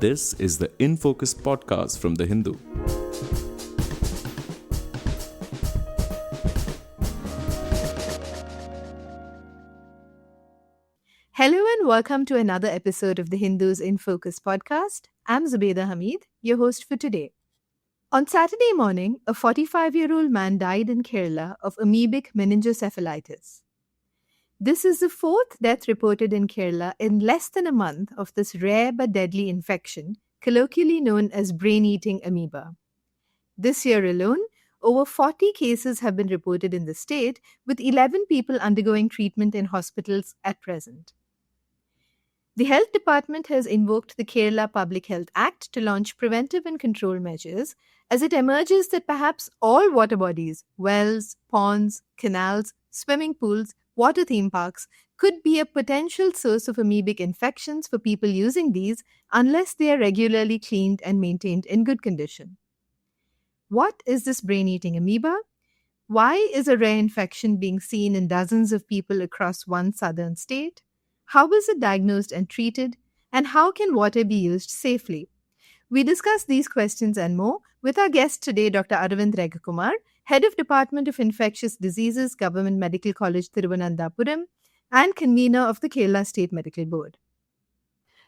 This is the In Focus podcast from The Hindu. Hello and welcome to another episode of the Hindu's In Focus podcast. I'm Zubaida Hamid, your host for today. On Saturday morning, a 45-year-old man died in Kerala of amoebic meningocephalitis. This is the fourth death reported in Kerala in less than a month of this rare but deadly infection, colloquially known as brain-eating amoeba. This year alone, over 40 cases have been reported in the state, with 11 people undergoing treatment in hospitals at present. The Health Department has invoked the Kerala Public Health Act to launch preventive and control measures as it emerges that perhaps all waterbodies, wells, ponds, canals, swimming pools, water theme parks could be a potential source of amoebic infections for people using these unless they are regularly cleaned and maintained in good condition. What is this brain-eating amoeba? Why is a rare infection being seen in dozens of people across one southern state? How is it diagnosed and treated? And how can water be used safely? We discuss these questions and more with our guest today, Dr. Aravind Regakumar, Head of Department of Infectious Diseases, Government Medical College, Thiruvananthapuram, and convener of the Kerala State Medical Board.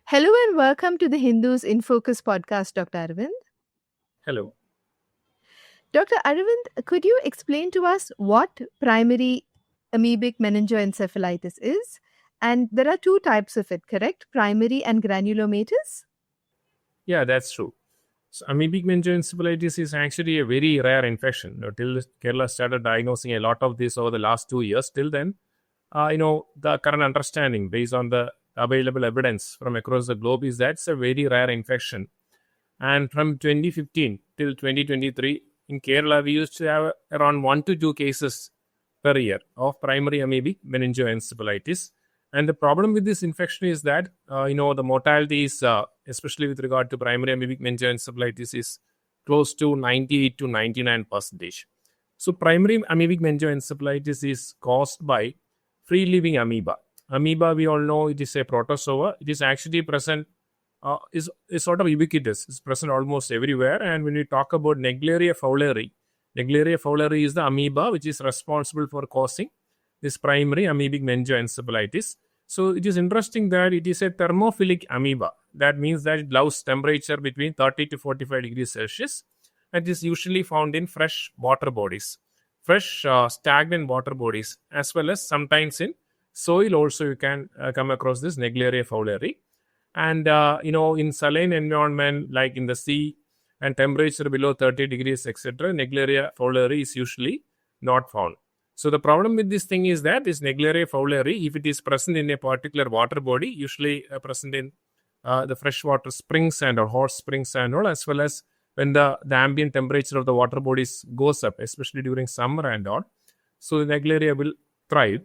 Hello and welcome to the Hindus in Focus podcast, Dr. Aravind. Hello. Dr. Aravind, could you explain to us what primary amoebic meningoencephalitis is? And there are two types of it, correct? Primary and granulomatous? Yeah, that's true. So, amoebic meningoencephalitis is actually a very rare infection. Till Kerala started diagnosing a lot of this over the last 2 years, till then, the current understanding based on the available evidence from across the globe is that it's a very rare infection. And from 2015 till 2023, in Kerala, we used to have around 1 to 2 cases per year of primary amoebic meningoencephalitis. And the problem with this infection is that, the mortality is, especially with regard to primary amoebic meningoencephalitis, is close to 98 to 99%. So primary amoebic meningoencephalitis is caused by free-living amoeba. Amoeba, we all know it is a protozoa. It is actually present, is sort of ubiquitous. It's present almost everywhere. And when we talk about Naegleria fowleri is the amoeba which is responsible for causing this primary amoebic meningoencephalitis. So it is interesting that it is a thermophilic amoeba. That means that it loves temperature between 30 to 45 degrees Celsius. And it is usually found in fresh water bodies, fresh stagnant water bodies, as well as sometimes in soil also you can come across this Naegleria fowleri. And, in saline environment like in the sea and temperature below 30 degrees, etc., Naegleria fowleri is usually not found. So the problem with this thing is that this Naegleria fowleri, if it is present in a particular water body, usually present in the freshwater springs and or hot springs and all, as well as when the ambient temperature of the water bodies goes up, especially during summer and all. So the Naegleria will thrive.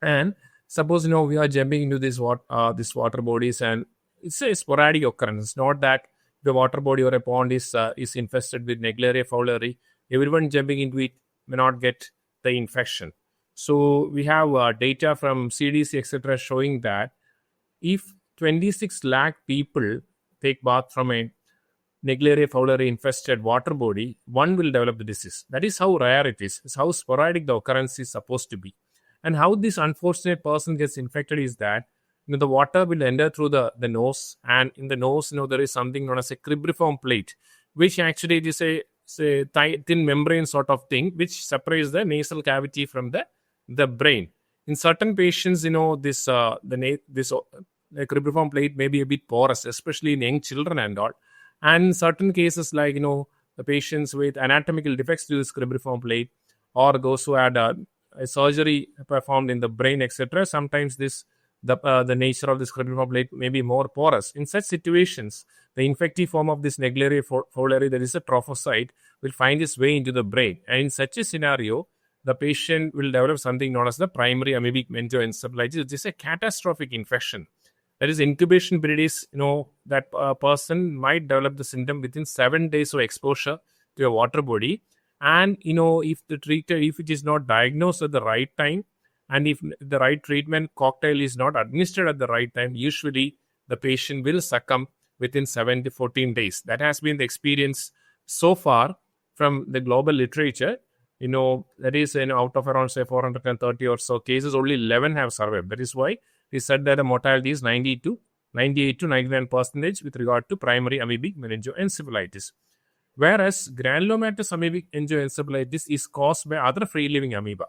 And suppose, we are jumping into this water bodies and it's a sporadic occurrence. It's not that the water body or a pond is infested with Naegleria fowleri. Everyone jumping into it may not get the infection. So we have data from CDC, etc., showing that if 26 lakh people take bath from a Naegleria fowleri infested water body, one will develop the disease. That is how rare it is. It's how sporadic the occurrence is supposed to be. And how this unfortunate person gets infected is that the water will enter through the nose, and in the nose, there is something known as a cribriform plate, which actually it is a thin membrane sort of thing which separates the nasal cavity from the brain. In certain patients, this cribriform plate may be a bit porous, especially in young children and all. And in certain cases, like the patients with anatomical defects to this cribriform plate, or those who had a surgery performed in the brain, etc., sometimes the nature of this cribriform plate may be more porous. In such situations, the infective form of this Naegleria fowleri, that is a trophocyte, will find its way into the brain. And in such a scenario, the patient will develop something known as the primary amoebic meningoencephalitis, which is a catastrophic infection. That is, incubation period is, that person might develop the symptom within 7 days of exposure to a water body. And, if it is not diagnosed at the right time, and if the right treatment cocktail is not administered at the right time, usually the patient will succumb within 7 to 14 days. That has been the experience so far from the global literature. That is, out of around, say, 430 or so cases, only 11 have survived. That is why we said that the mortality is 98 to 99% with regard to primary amoebic meningoencephalitis. Whereas granulomatous amoebic meningoencephalitis is caused by other free-living amoeba.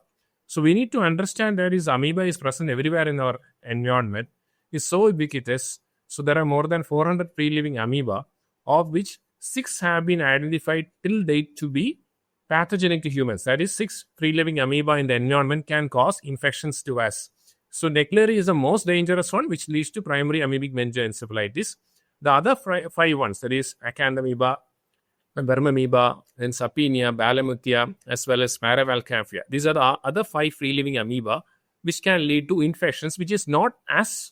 So we need to understand that amoeba is present everywhere in our environment. It's so ubiquitous. So there are more than 400 free-living amoeba, of which 6 have been identified till date to be pathogenic to humans. That is, 6 free-living amoeba in the environment can cause infections to us. So Naegleri is the most dangerous one, which leads to primary amoebic meningoencephalitis. The other 5 ones, that is acanthamoeba, vermamoeba, then sapenia, balamuthia, as well as paravalcampia. These are the other 5 free-living amoeba which can lead to infections, which is not as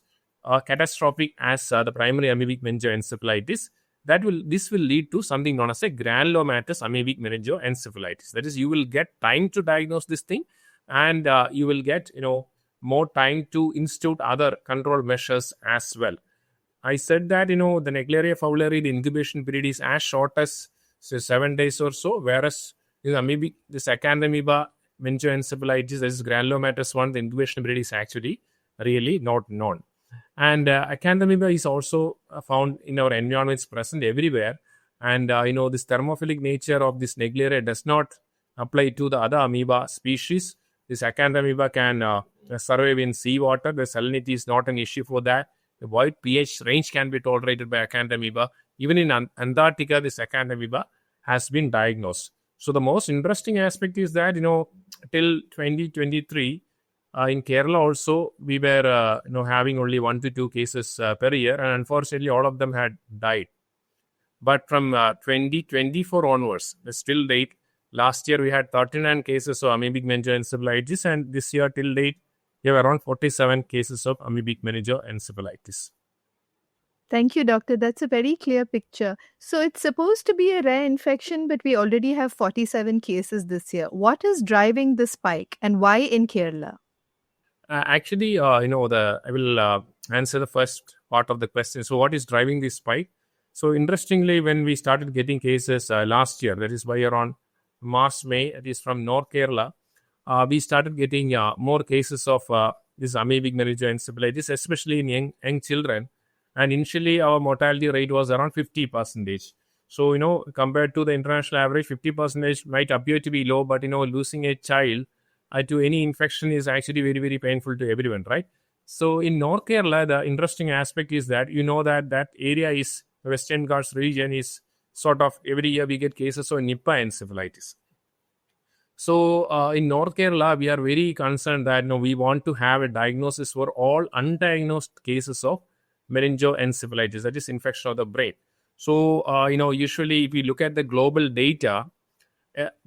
catastrophic as the primary amoebic meningoencephalitis. This will lead to something known as a granulomatous amoebic meningoencephalitis. That is, you will get time to diagnose this thing, and you will get more time to institute other control measures as well. I said that the Naegleria fowleri, the incubation period is as short as 7 days or so, whereas this acanthamoeba meningoencephalitis, that is granulomatous one, the incubation period is actually really not known. And acanthamoeba is also found in our environments, present everywhere. And this thermophilic nature of this Naegleria does not apply to the other amoeba species. This acanthamoeba can survive in seawater. The salinity is not an issue for that. The wide pH range can be tolerated by acanthamoeba. Even in Antarctica, this acanthamoeba has been diagnosed. So the most interesting aspect is that, till 2023, in Kerala also, we were having only 1 to 2 cases per year, and unfortunately, all of them had died. But from 2024 onwards, the still date, last year we had 39 cases of amoebic meningoencephalitis, and this year till date, we have around 47 cases of amoebic meningoencephalitis. Thank you, doctor. That's a very clear picture. So it's supposed to be a rare infection, but we already have 47 cases this year. What is driving the spike, and why in Kerala? Actually, I will answer the first part of the question. So what is driving this spike? So interestingly, when we started getting cases last year, that is by around March, May, that is from North Kerala, we started getting more cases of this amoebic meningoencephalitis, especially in young children. And initially, our mortality rate was around 50%. So, compared to the international average, 50% might appear to be low, but, losing a child to any infection is actually very, very painful to everyone, right? So in North Kerala, the interesting aspect is that that area is, Western Ghats region is sort of, every year we get cases of Nipah encephalitis. So in North Kerala, we are very concerned that we want to have a diagnosis for all undiagnosed cases of meningoencephalitis, that is infection of the brain. So, usually if we look at the global data,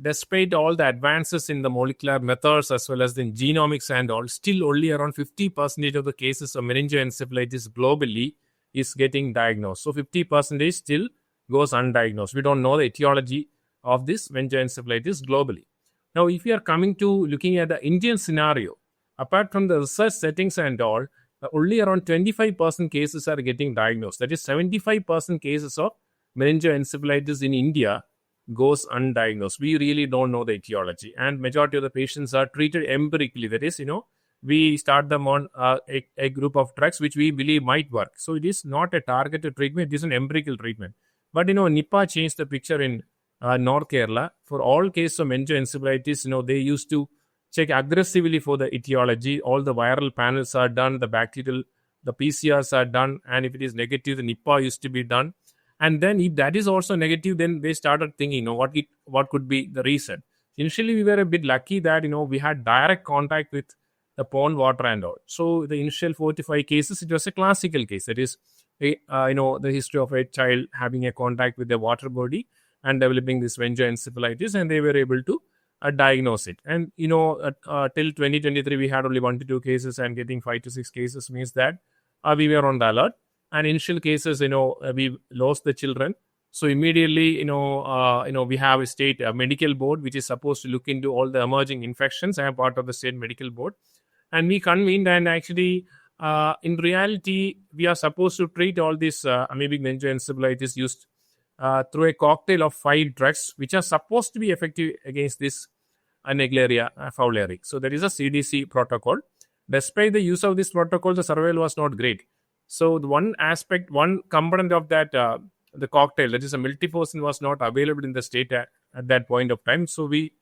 despite all the advances in the molecular methods as well as the genomics and all, still only around 50% of the cases of meningoencephalitis globally is getting diagnosed. So 50% still goes undiagnosed. We don't know the etiology of this meningoencephalitis globally. Now, if you are coming to looking at the Indian scenario, apart from the research settings and all, only around 25% cases are getting diagnosed. That is 75% cases of meningoencephalitis in India goes undiagnosed. We really don't know the etiology, and majority of the patients are treated empirically. That is, we start them on a group of drugs which we believe might work. So it is not a targeted treatment, it is an empirical treatment. But Nipah changed the picture in North Kerala. For all cases of meningoencephalitis, they used to check aggressively for the etiology. All the viral panels are done, the bacterial, the PCRs are done, and if it is negative, the Nipah used to be done. And then if that is also negative, then they started thinking, what could be the reason. Initially, we were a bit lucky that, we had direct contact with the pond water and all. So the initial 45 cases, it was a classical case. That is, the history of a child having a contact with a water body and developing this meningoencephalitis, and they were able to diagnose it. And, till 2023, we had only 1 to 2 cases, and getting 5 to 6 cases means that we were on the alert. And initial cases, we lost the children. So immediately, we have a state medical board which is supposed to look into all the emerging infections. I am part of the state medical board. And we convened, and actually In reality, we are supposed to treat all this amoebic meningoencephalitis used through a cocktail of 5 drugs, which are supposed to be effective against this Naegleria fowleri. So there is a CDC protocol. Despite the use of this protocol, the survival was not great. So the one component of that the cocktail, that is a miltefosine, was not available in the state at that point of time. So we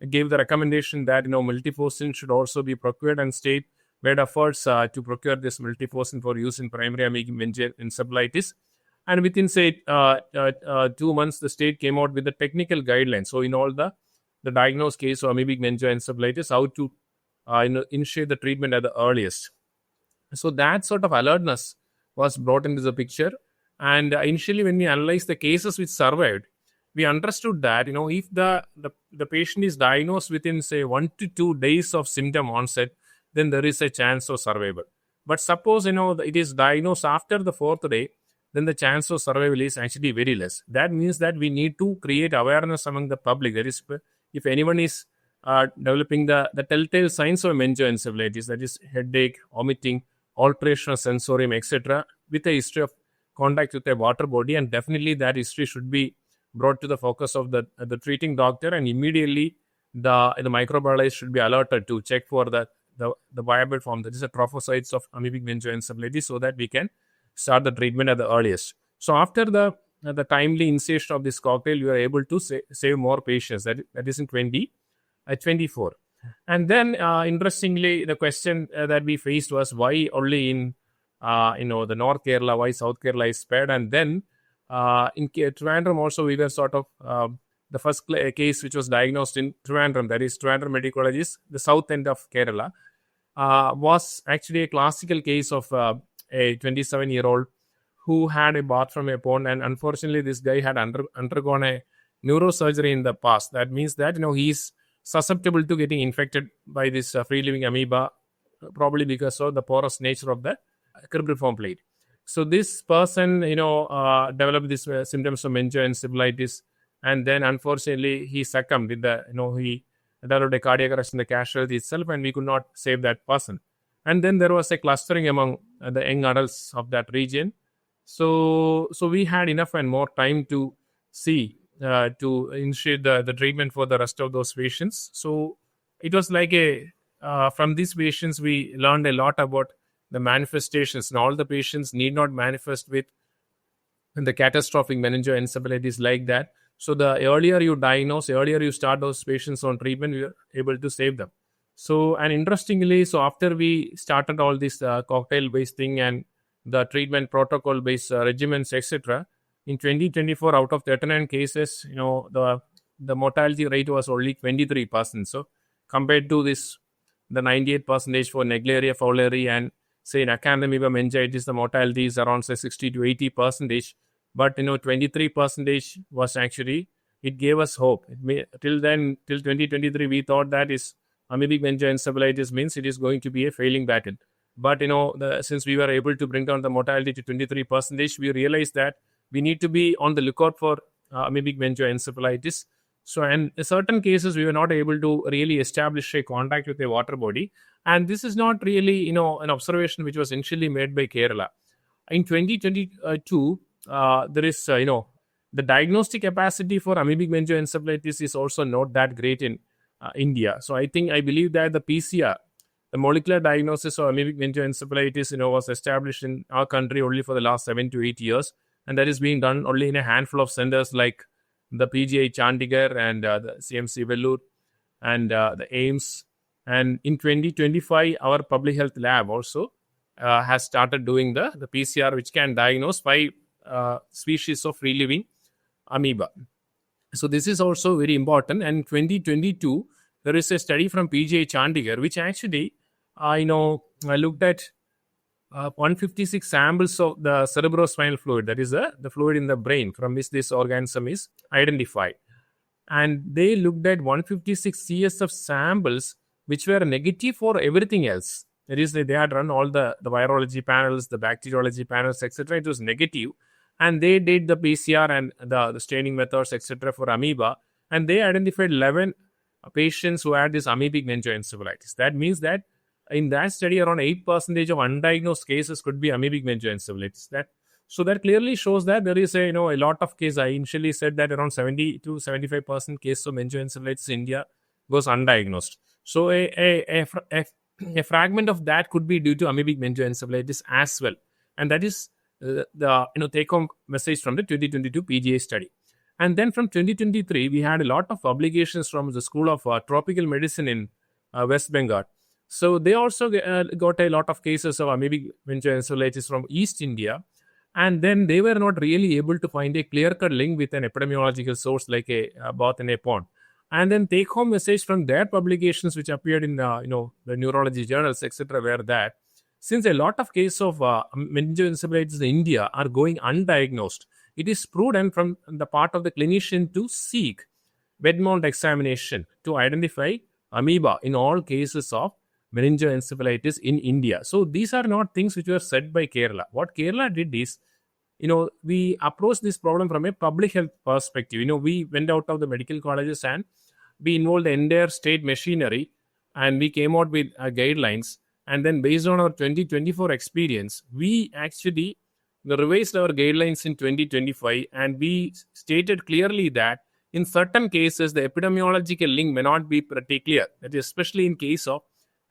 gave the recommendation that miltefosine should also be procured, and state made efforts to procure this miltefosine for use in primary amoebic meningoencephalitis. And within, say, 2 months, the state came out with the technical guidelines. So in all the diagnosed case of amoebic meningoencephalitis, how to initiate the treatment at the earliest. So that sort of alertness was brought into the picture. And initially, when we analyzed the cases which survived, we understood that if the patient is diagnosed within, say, 1 to 2 days of symptom onset, then there is a chance of survival. But suppose it is diagnosed after the 4th day, then the chance of survival is actually very less. That means that we need to create awareness among the public. That is, if anyone is developing the telltale signs of meningoencephalitis, that is headache, vomiting, alteration of sensorium, etc., with a history of contact with a water body, and definitely that history should be brought to the focus of the treating doctor, and immediately the microbiologist should be alerted to check for the viable form, that is the trophocytes of amoebic meningoencephalitis, so that we can start the treatment at the earliest. So after the timely initiation of this cocktail, we are able to save more patients. That is in 2024. And then interestingly, the question that we faced was why only in the North Kerala, why South Kerala is spared. And then in Trivandrum also, we were sort of the first case which was diagnosed in Trivandrum, that is Trivandrum Medical College, the south end of Kerala, was actually a classical case of a 27-year-old who had a bath from a pond, and unfortunately this guy had undergone a neurosurgery in the past. That means that he is susceptible to getting infected by this free-living amoeba, probably because of the porous nature of the cribriform plate. So this person, developed these symptoms of meningoencephalitis, and then unfortunately he succumbed with he developed a cardiac arrest in the casualty itself, and we could not save that person. And then there was a clustering among the young adults of that region. So we had enough and more time to see to initiate the treatment for the rest of those patients. So it was like from these patients we learned a lot about the manifestations, and all the patients need not manifest with the catastrophic meningoencephalitis like that. So the earlier you diagnose, earlier you start those patients on treatment, we are able to save them. So, and interestingly, after we started all this cocktail-based thing and the treatment protocol-based regimens, etc., in 2024, out of 39 cases, the mortality rate was only 23%. So compared to the 98% for Naegleria fowleri and say in amoeba meningitis, the mortality is around say 60 to 80%. But 23% was actually, it gave us hope. Till 2023, we thought that is amoebic meningoencephalitis means it is going to be a failing battle. But since we were able to bring down the mortality to 23%, we realized that we need to be on the lookout for amoebic meningoencephalitis. So, and in certain cases, we were not able to really establish a contact with a water body. And this is not really, an observation which was initially made by Kerala. In 2022, there is, the diagnostic capacity for amoebic meningoencephalitis is also not that great in India. So I believe that the PCR, the molecular diagnosis of amoebic meningoencephalitis, was established in our country only for the last 7 to 8 years. And that is being done only in a handful of centers like the PGI Chandigarh and the CMC Vellore and the AIMS. And in 2025, our public health lab also has started doing the PCR, which can diagnose 5 species of free-living amoeba. So this is also very important. And in 2022, there is a study from PGI Chandigarh, which actually, I looked at 156 samples of the cerebrospinal fluid, that is the fluid in the brain from which this organism is identified. And they looked at 156 CS of samples which were negative for everything else. That is, they had run all the virology panels, the bacteriology panels, etc. It was negative. And they did the PCR and the staining methods, etc. for amoeba. And they identified 11 patients who had this amoebic meningoencephalitis. That means that in that study, around 8% of undiagnosed cases could be amoebic meningoencephalitis. That clearly shows that there is a lot of cases. I initially said that around 70 to 75% cases of meningoencephalitis in India goes undiagnosed. So a fragment of that could be due to amoebic meningoencephalitis as well, and that is the take-home message from the 2022 PGI study. And then from 2023, we had a lot of publications from the School of Tropical Medicine in West Bengal. So they also got a lot of cases of amoebic meningoencephalitis from East India, and then they were not really able to find a clear-cut link with an epidemiological source like a bath in a pond. And then take-home message from their publications, which appeared in the neurology journals, etc., were that since a lot of cases of meningoencephalitis in India are going undiagnosed, it is prudent from the part of the clinician to seek wet mount examination to identify amoeba in all cases of meningoencephalitis in India. So these are not things which were said by Kerala. What Kerala did is, we approached this problem from a public health perspective. We went out of the medical colleges and we involved the entire state machinery, and we came out with guidelines. And then based on our 2024 experience, we actually revised our guidelines in 2025, and we stated clearly that in certain cases, the epidemiological link may not be pretty clear. That is especially in case of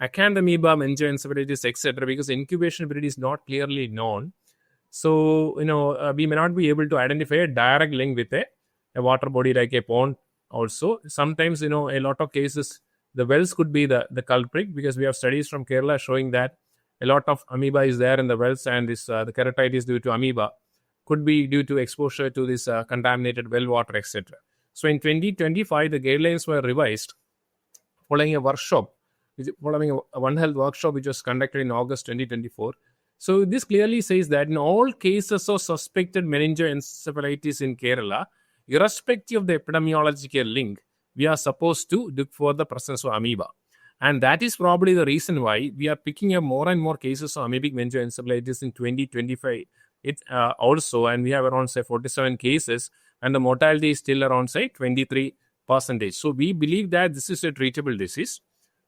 acanthamoeba, meningoencephalitis, etc., because incubation period is not clearly known. So, we may not be able to identify a direct link with a water body like a pond. Also, sometimes, a lot of cases, the wells could be the culprit, because we have studies from Kerala showing that a lot of amoeba is there in the wells, and this the keratitis due to amoeba could be due to exposure to this contaminated well water, etc. So in 2025, the guidelines were revised following a workshop, following a One Health workshop which was conducted in August 2024. So this clearly says that in all cases of suspected meningoencephalitis in Kerala, irrespective of the epidemiological link, we are supposed to look for the presence of amoeba. And that is probably the reason why we are picking up more and more cases of amoebic meningoencephalitis in 2025 also. And we have around, say, 47 cases, and the mortality is still around, say, 23%. So we believe that this is a treatable disease.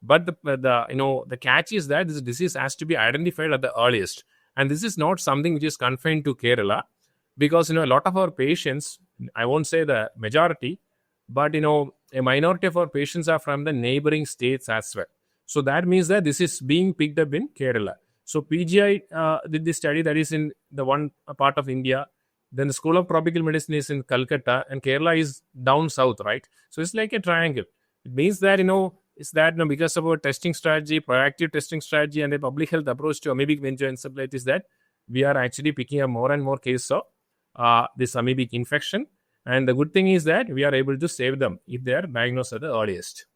But the catch is that this disease has to be identified at the earliest. And this is not something which is confined to Kerala, because, a lot of our patients, I won't say the majority, but, a minority of our patients are from the neighboring states as well. So that means that this is being picked up in Kerala. So PGI did this study that is in the one part of India. Then the School of Tropical Medicine is in Calcutta, and Kerala is down south, right? So it's like a triangle. It means that, because of our testing strategy, proactive testing strategy, and a public health approach to amoebic meningoencephalitis, that we are actually picking up more and more cases of this amoebic infection. And the good thing is that we are able to save them if they are diagnosed at the earliest.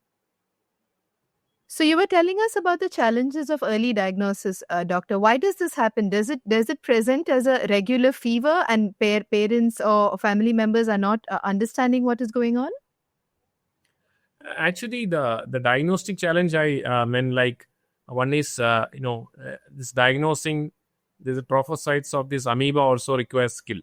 So you were telling us about the challenges of early diagnosis, doctor. Why does this happen? Does it present as a regular fever, and parents or family members are not understanding what is going on? Actually, the diagnostic challenge I meant, like, one is this diagnosing the trophocytes of this amoeba also requires skill.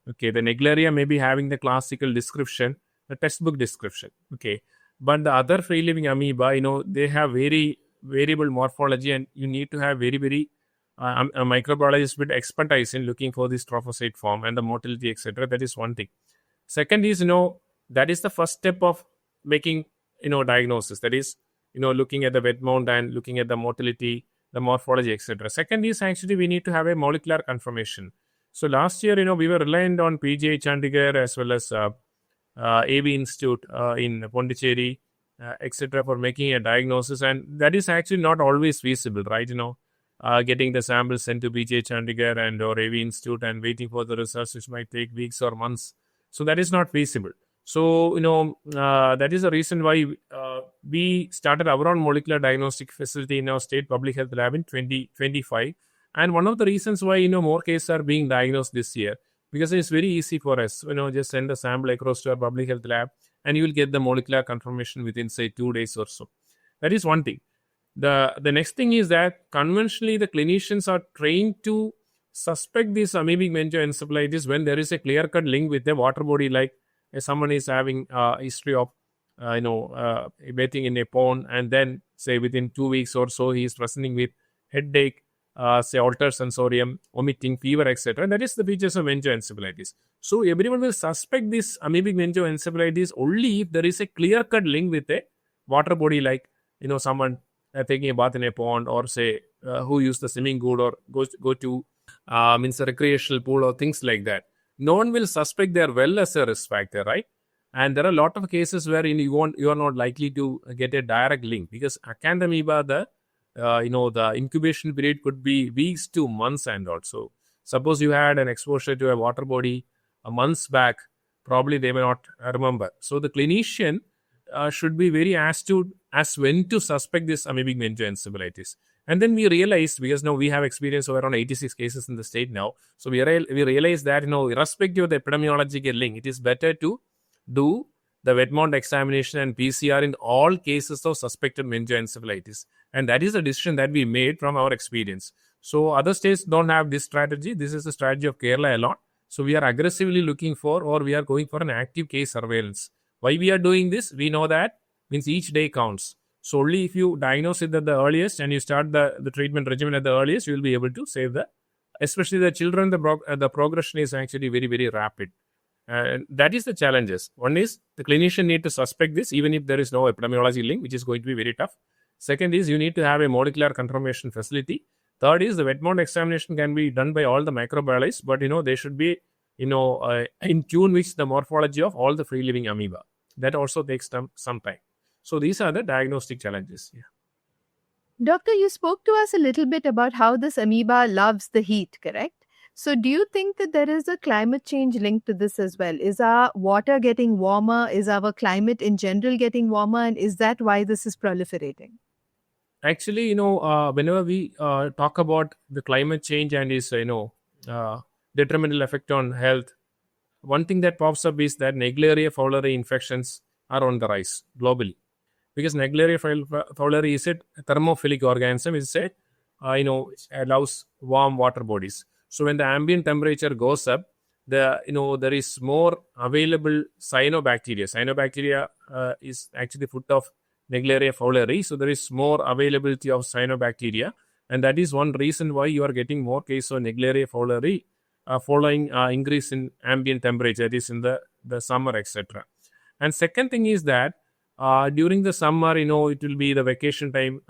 Okay, the Naegleria may be having the classical description, the textbook description. Okay, but the other free living amoeba, they have very variable morphology, and you need to have very, very a microbiologist with expertise in looking for this trophocyte form and the motility, etc. That is one thing. Second is, that is the first step of making, diagnosis. That is, looking at the wet mount and looking at the motility, the morphology, etc. Second is actually we need to have a molecular confirmation. So last year, we were reliant on PGI Chandigarh as well as AB Institute in Pondicherry, etc. for making a diagnosis, and that is actually not always feasible, right? Getting the samples sent to PGI Chandigarh and or AB Institute and waiting for the results, which might take weeks or months. So that is not feasible. So, that is the reason why we started our own molecular diagnostic facility in our state public health lab in 2025. And one of the reasons why, more cases are being diagnosed this year, because it's very easy for us, just send a sample across to our public health lab and you will get the molecular confirmation within, say, 2 days or so. That is one thing. The next thing is that conventionally the clinicians are trained to suspect this amoebic meningoencephalitis when there is a clear-cut link with a water body, like someone is having a history of bathing in a pond, and then say within 2 weeks or so he is presenting with headache, say altered sensorium, vomiting, fever, etc. That is the features of meningoencephalitis. So everyone will suspect this amoebic meningoencephalitis only if there is a clear-cut link with a water body, like someone taking a bath in a pond, or say who use the swimming pool or go to means a recreational pool or things like that. No one will suspect their well as a risk factor, right? And there are a lot of cases where you are not likely to get a direct link, because amoeba, the incubation period could be weeks to months, and also suppose you had an exposure to a water body months back, probably they may not remember. So the clinician should be very astute as when to suspect this amoebic meningoencephalitis. And then we realized, because now we have experience of around 86 cases in the state now, so we realized that irrespective of the epidemiological link, it is better to do the wet mount examination and PCR in all cases of suspected meningoencephalitis. And that is a decision that we made from our experience. So other states don't have this strategy. This is the strategy of Kerala a lot. So we are aggressively looking for, or we are going for an active case surveillance. Why we are doing this? We know that means each day counts. So only if you diagnose it at the earliest and you start the treatment regimen at the earliest, you will be able to save especially the children, the progression is actually very, very rapid. And that is the challenges. One is the clinician need to suspect this, even if there is no epidemiology link, which is going to be very tough. Second is you need to have a molecular confirmation facility. Third is the wet mount examination can be done by all the microbiologists, but they should be in tune with the morphology of all the free living amoeba. That also takes some time. So these are the diagnostic challenges. Yeah. Doctor, you spoke to us a little bit about how this amoeba loves the heat, correct? So do you think that there is a climate change linked to this as well? Is our water getting warmer? Is our climate in general getting warmer? And is that why this is proliferating? Actually, whenever we talk about the climate change and its, detrimental effect on health, one thing that pops up is that Naegleria fowleri infections are on the rise globally. Because Naegleria fowleri is a thermophilic organism. It's it allows warm water bodies. So when the ambient temperature goes up, there is more available cyanobacteria. Cyanobacteria is actually the foot of Naegleria fowleri. So there is more availability of cyanobacteria, and that is one reason why you are getting more cases of Naegleria fowleri following increase in ambient temperature. That is in the summer, etc. And second thing is that during the summer, it will be the vacation time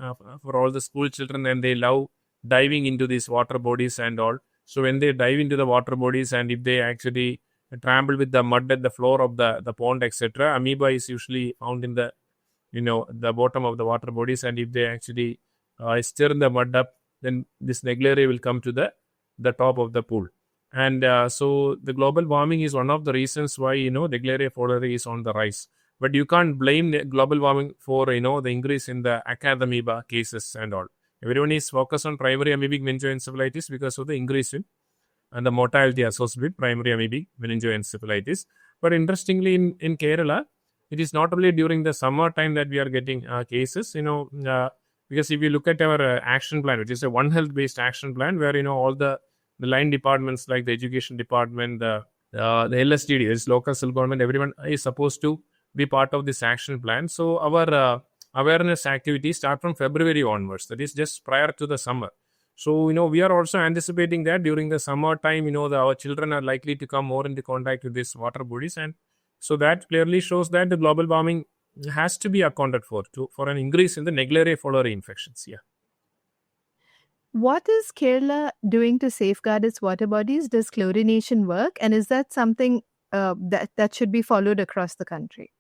for all the school children, and they love diving into these water bodies and all. So when they dive into the water bodies, and if they actually trample with the mud at the floor of the pond, etc., amoeba is usually found in the bottom of the water bodies, and if they actually stir the mud up, then this Naegleria will come to the top of the pool. And so the global warming is one of the reasons why Naegleria fowleri is on the rise. But you can't blame global warming for the increase in the amoeba cases and all. Everyone is focused on primary amoebic meningoencephalitis because of the increase in and the mortality associated with primary amoebic meningoencephalitis. But interestingly, in Kerala, it is not only during the summer time that we are getting cases, because if you look at our action plan, which is a One Health based action plan, where all the line departments like the education department, the LSTD, this local self government, everyone is supposed to be part of this action plan. So our awareness activities start from February onwards. That is just prior to the summer. So we are also anticipating that during the summer time, our children are likely to come more into contact with these water bodies, and so that clearly shows that the global warming has to be accounted for an increase in the Naegleria fowleri infections. Yeah. What is Kerala doing to safeguard its water bodies? Does chlorination work? And is that something that should be followed across the country?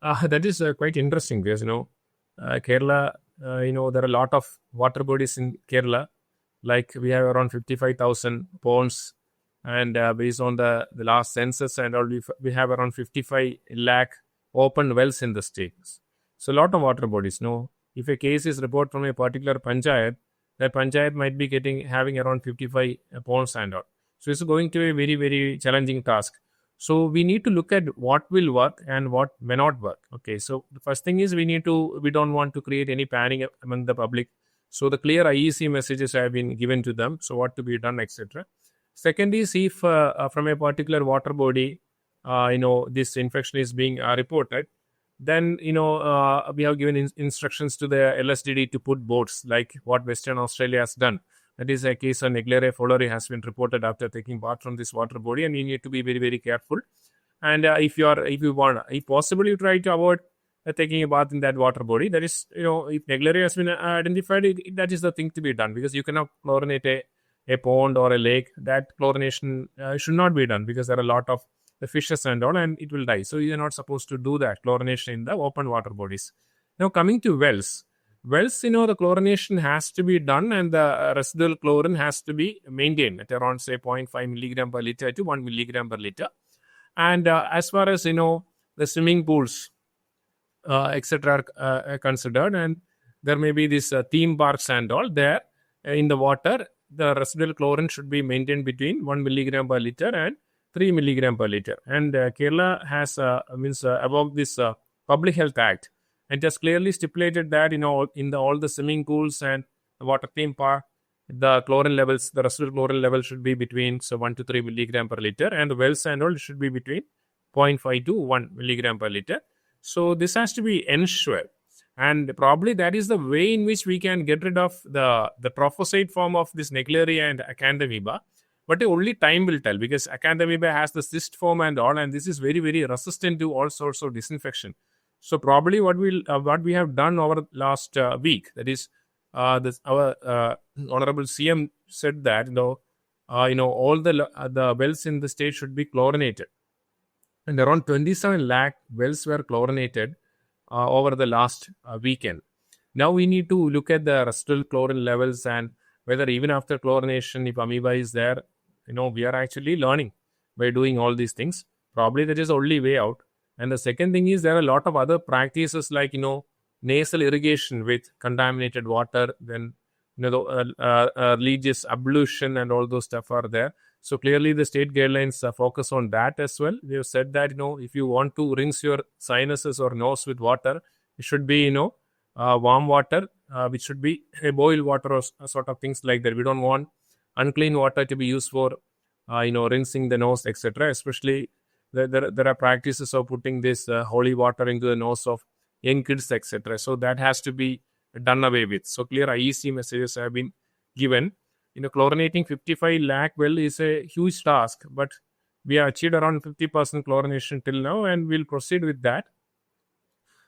That is quite interesting, because Kerala, there are a lot of water bodies in Kerala. Like we have around 55,000 ponds, and based on the last census and all, we have around 55 lakh open wells in the state. So a lot of water bodies. If a case is reported from a particular panchayat, that panchayat might be having around 55 ponds and all. So it's going to be a very, very challenging task. So we need to look at what will work and what may not work. Okay, so the first thing is we don't want to create any panic among the public. So the clear IEC messages have been given to them. So what to be done, etc. Second is if from a particular water body, this infection is being reported, Then, we have given instructions to the LSDD to put boats, like what Western Australia has done. That is a case of Naegleria fowleri has been reported after taking bath from this water body, and you need to be very, very careful. And if possible, you try to avoid taking a bath in that water body. That is, if Naegleria has been identified, that is the thing to be done, because you cannot chlorinate a pond or a lake. That chlorination should not be done, because there are a lot of the fishes and all, and it will die. So you are not supposed to do that chlorination in the open water bodies. Now, coming to wells, the chlorination has to be done, and the residual chlorine has to be maintained at around, say, 0.5 milligram per liter to 1 milligram per liter. And as far as the swimming pools, etc., are considered, and there may be this theme parks and all there in the water, the residual chlorine should be maintained between 1 milligram per liter and 3 milligram per liter. And Kerala has above this Public Health Act, it has clearly stipulated that in all the swimming pools and the water theme park, the chlorine levels, the residual chlorine level should be between 1 to 3 milligram per liter, and the wells and all should be between 0.5 to 1 milligram per liter. So this has to be ensured, and probably that is the way in which we can get rid of the trophocyte form of this Naegleria and amoeba. But only time will tell, because amoeba has the cyst form and all, and this is very, very resistant to all sorts of disinfection. So probably what we have done over last week, that is, our honorable CM said that all the wells in the state should be chlorinated, and around 27 lakh wells were chlorinated over the last weekend. Now we need to look at the residual chlorine levels, and whether even after chlorination, if amoeba is there, we are actually learning by doing all these things. Probably that is the only way out. And the second thing is, there are a lot of other practices like, nasal irrigation with contaminated water, then, religious ablution and all those stuff are there. So clearly the state guidelines focus on that as well. They have said that, if you want to rinse your sinuses or nose with water, it should be, warm water, which should be boiled water or sort of things like that. We don't want unclean water to be used for, rinsing the nose, etc. Especially there are practices of putting this holy water into the nose of young kids, etc. So that has to be done away with. So clear IEC messages have been given. Chlorinating 55 lakh well is a huge task, but we have achieved around 50% chlorination till now, and we'll proceed with that.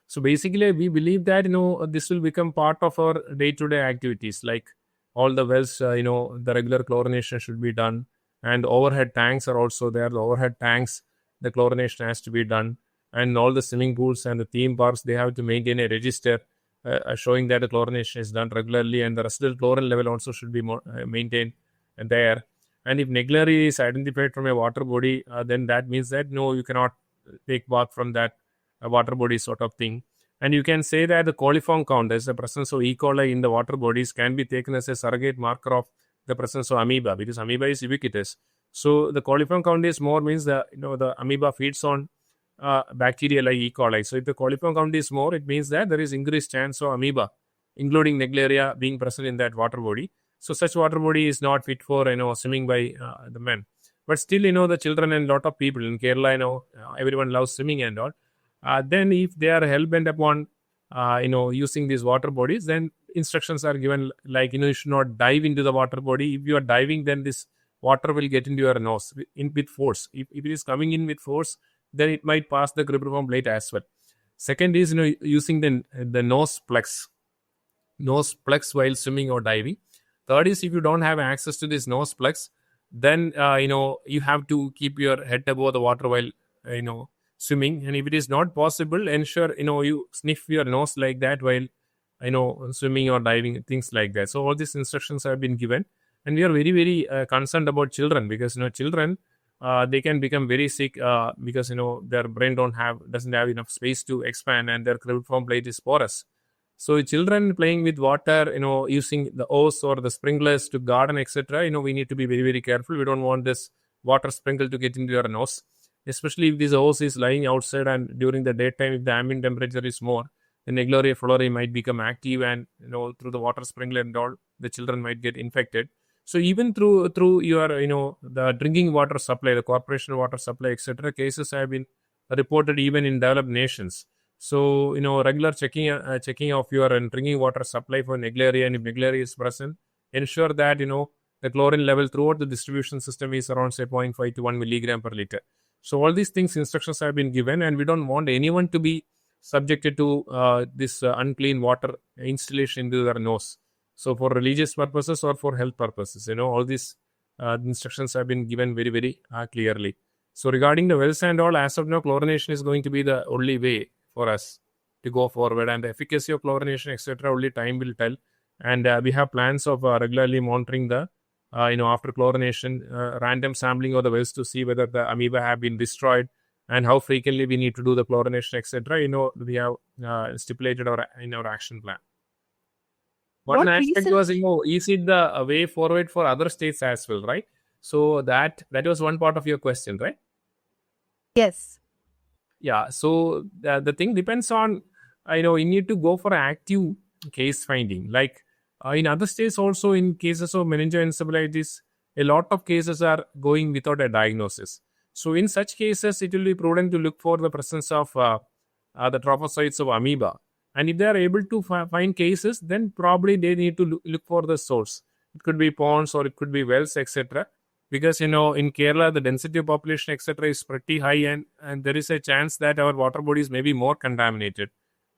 So basically, we believe that this will become part of our day-to-day activities. Like all the wells, the regular chlorination should be done, and overhead tanks are also there. The overhead tanks, the chlorination has to be done, and all the swimming pools and the theme parks, they have to maintain a register showing that the chlorination is done regularly, and the residual chlorine level also should be maintained there. And if Naegleria is identified from a water body, then that means that you cannot take bath from that water body sort of thing. And you can say that the coliform count, as the presence of E. coli in the water bodies, can be taken as a surrogate marker of the presence of amoeba, because amoeba is ubiquitous. So the coliform count is more, means the amoeba feeds on bacteria like E. coli. So if the coliform count is more, it means that there is increased chance of amoeba, including Naegleria, being present in that water body. So such water body is not fit for swimming by the men. But still, the children and lot of people in Kerala, everyone loves swimming and all. Then if they are hell-bent upon using these water bodies, then instructions are given like, you should not dive into the water body. If you are diving, then this water will get into your nose with force. If it is coming in with force, then it might pass the cribriform plate as well. Second is, using the nose plex while swimming or diving. Third is, if you don't have access to this nose plex, then you have to keep your head above the water while swimming. And if it is not possible, ensure you sniff your nose like that while swimming or diving, things like that. So all these instructions have been given, and we are very, very concerned about children, because children, they can become very sick because their brain doesn't have enough space to expand, and their cribriform plate is porous. So children playing with water, using the hose or the sprinklers to garden, etc., we need to be very, very careful. We don't want this water sprinkle to get into your nose, especially if this hose is lying outside, and during the daytime, if the ambient temperature is more, the Naegleria fowleri might become active, and through the water sprinkler and all, the children might get infected. So even through your the drinking water supply, the corporation water supply, etc., cases have been reported even in developed nations. So, regular checking of your drinking water supply for Naegleria, and if Naegleria is present, ensure that, the chlorine level throughout the distribution system is around, say, 0.5 to 1 milligram per liter. So, all these things, instructions have been given, and we don't want anyone to be subjected to this unclean water installation into their nose. So, for religious purposes or for health purposes, all these instructions have been given very, very clearly. So, regarding the wells and all, as of now, chlorination is going to be the only way for us to go forward, and the efficacy of chlorination, etc., only time will tell. And we have plans of regularly monitoring the, after chlorination, random sampling of the wells to see whether the amoeba have been destroyed and how frequently we need to do the chlorination, etc. We have stipulated in our action plan. One aspect was, is it the way forward for other states as well, right? So that was one part of your question, right? Yes. Yeah, so the thing depends on, you need to go for active case finding. Like in other states also, in cases of meningoencephalitis, a lot of cases are going without a diagnosis. So in such cases, it will be prudent to look for the presence of the trophocytes of amoeba. And if they are able to find cases, then probably they need to look for the source. It could be ponds or it could be wells, etc. Because, in Kerala, the density of population, etc., is pretty high, and there is a chance that our water bodies may be more contaminated,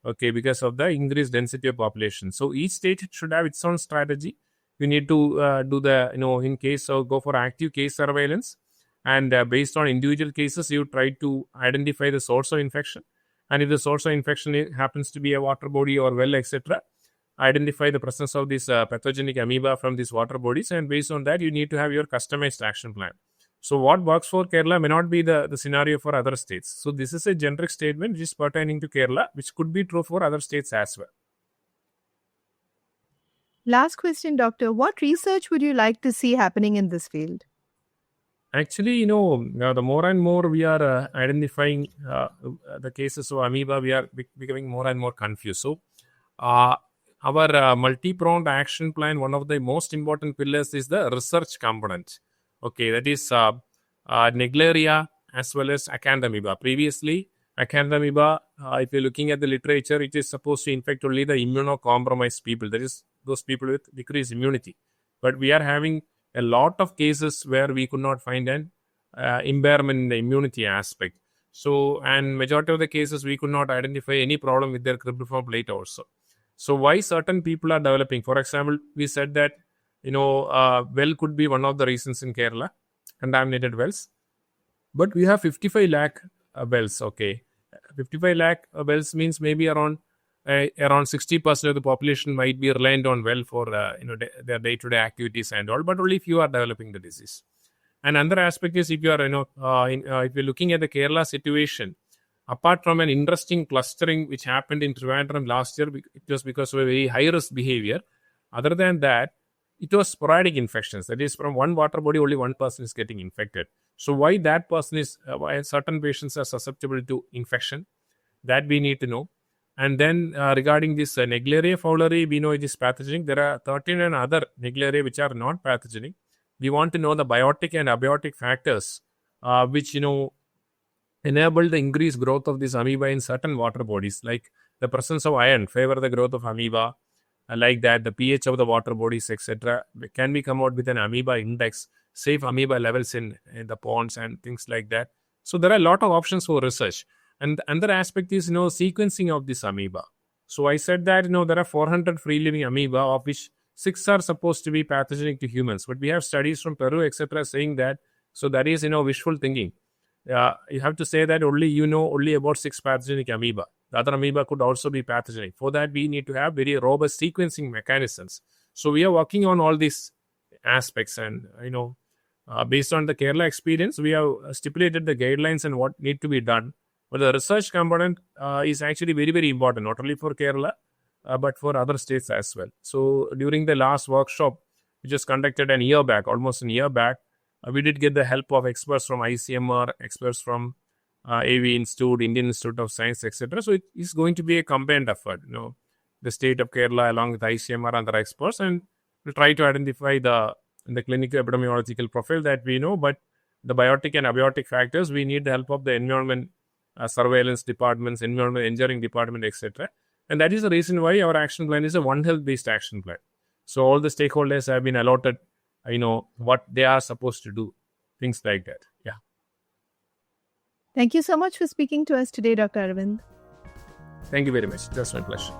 okay, because of the increased density of population. So each state should have its own strategy. You need to do the, in case of go for active case surveillance, and based on individual cases, you try to identify the source of infection. And if the source of infection happens to be a water body or well, etc., identify the presence of this pathogenic amoeba from these water bodies, and based on that, you need to have your customized action plan. So what works for Kerala may not be the scenario for other states. So this is a generic statement which is pertaining to Kerala, which could be true for other states as well. Last question, Doctor. What research would you like to see happening in this field? Actually, the more and more we are identifying the cases of amoeba, we are becoming more and more confused. So our multi-pronged action plan, one of the most important pillars is the research component. Okay, that is Naegleria as well as acanthamoeba. Previously, acanthamoeba, if you're looking at the literature, it is supposed to infect only the immunocompromised people, that is, those people with decreased immunity. But we are having a lot of cases where we could not find an impairment in the immunity aspect. So, and majority of the cases, we could not identify any problem with their cribriform plate also. So why certain people are developing? For example, we said that, well could be one of the reasons in Kerala, contaminated wells. But we have 55 lakh wells, okay. 55 lakh wells means maybe around 60% of the population might be reliant on well for, their day-to-day activities and all, but only few are developing the disease. And another aspect is if you are, if you're looking at the Kerala situation, apart from an interesting clustering which happened in Trivandrum last year, it was because of a very high-risk behavior. Other than that, it was sporadic infections. That is, from one water body, only one person is getting infected. So why that person is, why certain patients are susceptible to infection, that we need to know. And then regarding this Naegleria fowleri, we know it is pathogenic. There are 13 other Naegleria which are not pathogenic. We want to know the biotic and abiotic factors which, enable the increased growth of this amoeba in certain water bodies, like the presence of iron favor the growth of amoeba, like that the pH of the water bodies, etc. Can we come out with an amoeba index, safe amoeba levels in the ponds and things like that. So there are a lot of options for research. And the other aspect is, sequencing of this amoeba. So I said that, there are 400 free-living amoeba, of which 6 are supposed to be pathogenic to humans. But we have studies from Peru, etc., saying that. So that is, wishful thinking. You have to say that only about 6 pathogenic amoeba. The other amoeba could also be pathogenic. For that, we need to have very robust sequencing mechanisms. So we are working on all these aspects, and based on the Kerala experience, we have stipulated the guidelines and what need to be done. But the research component is actually very, very important, not only for Kerala, but for other states as well. So during the last workshop, which was conducted almost a year back, we did get the help of experts from ICMR, experts from AV Institute, Indian Institute of Science, etc. So it is going to be a combined effort. The state of Kerala along with ICMR and other experts, and we'll try to identify the clinical epidemiological profile that we know. But the biotic and abiotic factors, we need the help of the environment surveillance departments, environmental engineering department, etc. And that is the reason why our action plan is a One Health based action plan. So all the stakeholders have been allotted, what they are supposed to do, things like that. Yeah. Thank you so much for speaking to us today, Dr. Arvind. Thank you very much. That's my pleasure.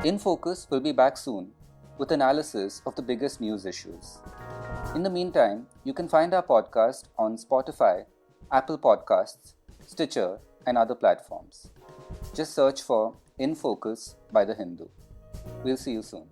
In Focus will be back soon with analysis of the biggest news issues. In the meantime, you can find our podcast on Spotify, Apple Podcasts, Stitcher, and other platforms. Just search for In Focus by The Hindu. We'll see you soon.